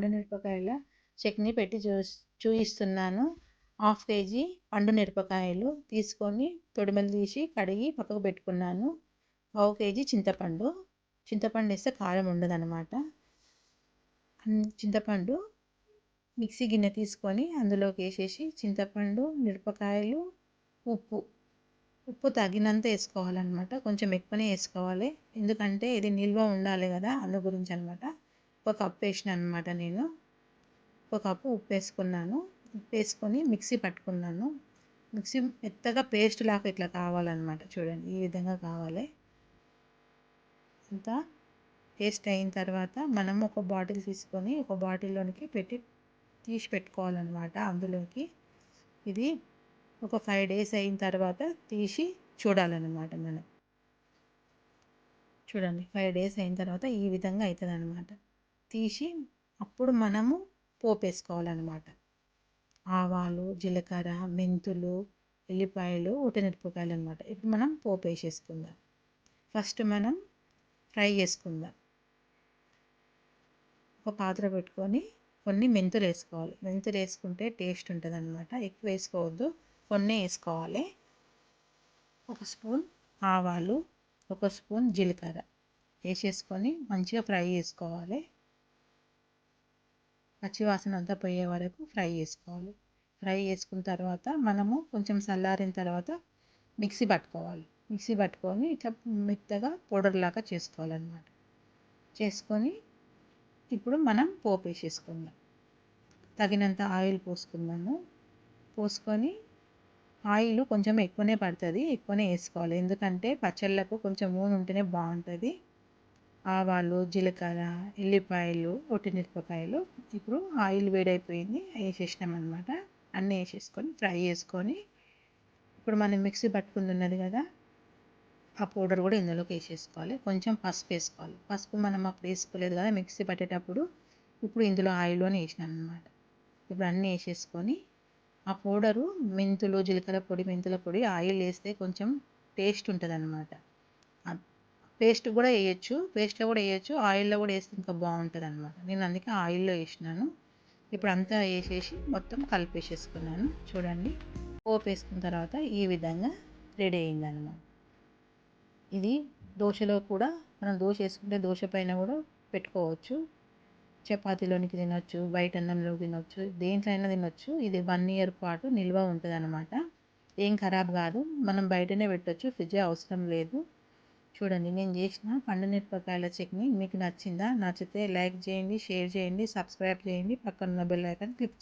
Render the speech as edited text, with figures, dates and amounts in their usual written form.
పండుమిరపకాయల చట్నీ పెట్టి చూపిస్తున్నాను. 1/2 కేజీ పండుమిరపకాయలు తీసుకొని తొడిమలు తీసి కడిగి పక్కకు పెట్టుకున్నాను. 1/2 కేజీ చింతపండు వేస్తే కారం ఉండదన్నమాట. చింతపండు మిక్సీ గిన్నె తీసుకొని అందులోకి వేసేసి చింతపండు, మిరపకాయలు, ఉప్పు తగినంత వేసుకోవాలన్నమాట. కొంచెం ఎక్కువనే వేసుకోవాలి, ఎందుకంటే ఇది నిల్వ ఉండాలి కదా, అందు గురించి అనమాట. 1 కప్పు వేసిన అనమాట నేను. 1 కప్పు ఉప్పు వేసుకున్నాను. ఉప్పు వేసుకొని మిక్సీ పట్టుకున్నాను. మిక్సీ మెత్తగా పేస్ట్ లాగా ఇట్లా కావాలన్నమాట. చూడండి, ఈ విధంగా కావాలి. అంతా పేస్ట్ అయిన తర్వాత మనం ఒక బాటిల్ తీసుకొని ఒక బాటిల్లోనికి తీసి పెట్టుకోవాలన్నమాట. అందులోకి ఇది ఒక 5 days అయిన తర్వాత తీసి చూడాలన్నమాట. మనం చూడండి, 5 days అయిన తర్వాత ఈ విధంగా అవుతుంది అనమాట. తీసి అప్పుడు మనము పోపు వేసుకోవాలన్నమాట. ఆవాలు, జీలకర్ర, మెంతులు, ఎల్లిపాయలు, ఉట్టమిరపకాయలు అనమాట. ఇప్పుడు మనం పోపు వేసేసుకుందాం. ఫస్ట్ మనం ఫ్రై చేసుకుందాం. ఒక పాత్ర పెట్టుకొని కొన్ని మెంతులు వేసుకోవాలి. మెంతులు వేసుకుంటే టేస్ట్ ఉంటుంది అనమాట. ఎక్కువ వేసుకోవద్దు, కొన్ని వేసుకోవాలి. 1 స్పూన్ ఆవాలు, 1 స్పూన్ జీలకర్ర వేసేసుకొని మంచిగా ఫ్రై చేసుకోవాలి. పచ్చివాసన అంతా పోయే వరకు ఫ్రై చేసుకోవాలి. ఫ్రై చేసుకున్న తర్వాత మనము కొంచెం చల్లారిన తర్వాత మిక్సీ పట్టుకోవాలి. మిక్సీ పట్టుకొని ఇట్లా మెత్తగా పౌడర్ లాగా చేసుకోవాలన్నమాట. చేసుకొని ఇప్పుడు మనం పోపు వేసేసుకుందాం. తగినంత ఆయిల్ పోసుకుందాము. పోసుకొని ఆయిల్ కొంచెం ఎక్కువనే పడుతుంది, ఎక్కువనే వేసుకోవాలి. ఎందుకంటే పచ్చళ్ళకు కొంచెం నూనె ఉంటేనే బాగుంటుంది. ఆవాలు, జీలకర్ర, ఎల్లిపాయలు, ఒట్టిమిరపకాయలు. ఇప్పుడు ఆయిల్ వేడైపోయింది, వేసేసినాం అనమాట. అన్నీ వేసేసుకొని ఫ్రై చేసుకొని ఇప్పుడు మనం మిక్సీ పట్టుకుంది ఉన్నది కదా, ఆ పౌడర్ కూడా ఇందులోకి వేసేసుకోవాలి. కొంచెం పసుపు వేసుకోవాలి. పసుపు మనం అప్పుడు వేసుకోలేదు కదా మిక్సీ పట్టేటప్పుడు, ఇప్పుడు ఇందులో ఆయిల్లోనే వేసినాను అనమాట. ఇప్పుడు అన్నీ వేసేసుకొని ఆ పౌడరు మెంతులు, జీలకర్ర పొడి, మెంతుల పొడి ఆయిల్ వేస్తే కొంచెం టేస్ట్ ఉంటుంది అనమాట. పేస్ట్ కూడా వేయచ్చు, పేస్ట్లో కూడా వేయచ్చు, ఆయిల్లో కూడా వేస్తే ఇంకా బాగుంటుంది అనమాట. నేను అందుకే ఆయిల్లో వేసినాను. ఇప్పుడు అంతా వేసేసి మొత్తం కలిపేసేసుకున్నాను. చూడండి, పోపు వేసుకున్న తర్వాత ఈ విధంగా రెడీ అయిందనమాట. ఇది దోశలో కూడా మనం దోశ వేసుకుంటే దోశ పైన కూడా పెట్టుకోవచ్చు. చపాతీలోనికి తినొచ్చు, బయట అన్నంలో తినొచ్చు, దేంట్లో అయినా తినొచ్చు. ఇది 1 year పాటు నిల్వ ఉంటుంది అనమాట. ఏం ఖరాబ్ కాదు. మనం బయటనే పెట్టొచ్చు, ఫ్రిడ్జ్ అవసరం లేదు. చూడండి, నేను చేసిన పండుమిరపకాయల చట్నీ మీకు నచ్చిందా? నచ్చితే లైక్ చేయండి, షేర్ చేయండి, సబ్స్క్రైబ్ చేయండి, పక్కన ఉన్న బెల్ ఐకాన్ క్లిక్ చేయండి.